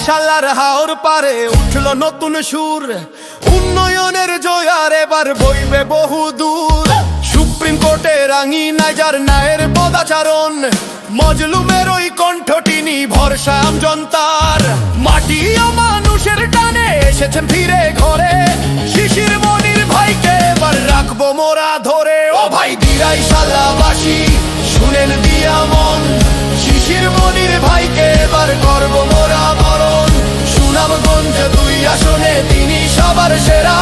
শালার হাওর পারে উঠল নতুন সুর, উন্নয়নের জয়ার এবার বইবে বহু দূর। সুপ্রিম কোর্টে রাঙিনায় যার ন্যায়ের পদাচারণ, মজলুমের ওই কণ্ঠটিনি ভরসা আমজনতার। মাটি ও মানুষের টানে এসেছেন ফিরে ঘরে, শিশির মনির ভাইকে এবার রাখবো মোরা ধরে। ও ভাই দিরাই শালাবাসী শুনেন দিয়া মন, শিশির মনির ভাইকে এবার করবো মোরা বরণ। সুনামগঞ্জ 2 আসনে তিনি সবার সেরা,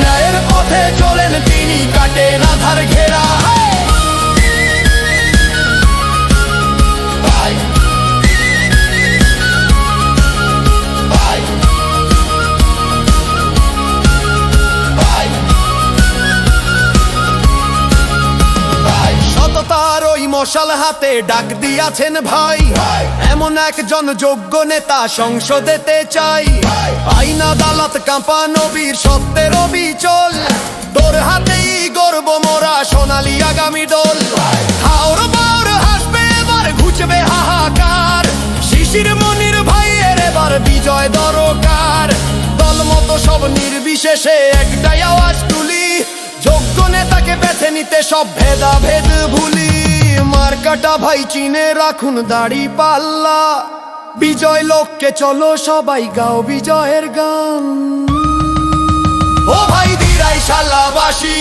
ন্যায়ের পথে চলেন তিনি, কাটে না ধার ঘেরা। সততার ওই মশাল হাতে ডাক দিয়াছেন ভাই, এমন একজন যোগ্য নেতা সংসদেতে চাই। আইন আদালত কাঁপা নবীর সত্যের অবিচল, তোর হাতেই গর্ব মোরা সোনালী আগামী দল। হাওর বাওর হাসবে এবার ঘুচবে হাহাকার, শিশির মনির ভাইয়ের এবার বিজয় দরকার। দল মতো সব নির্বিশেষে একটাই আওয়াজ তুলি, যোগ্য নেতাকে বেছে নিতে সব ভেদাভেদ ভুলি। মার্কাটা ভাই চিনে রাখুন দাড়ি পাল্লা, বিজয় লোককে চলো সবাই গাও বিজয়ের গান। ও ভাই দিরাই শালাবাসী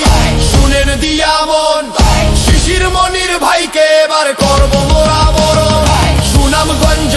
শুনেন দিয়া মন, শিশির মনির ভাইকে এবার করবো মোরা বরণ। সুনামগঞ্জ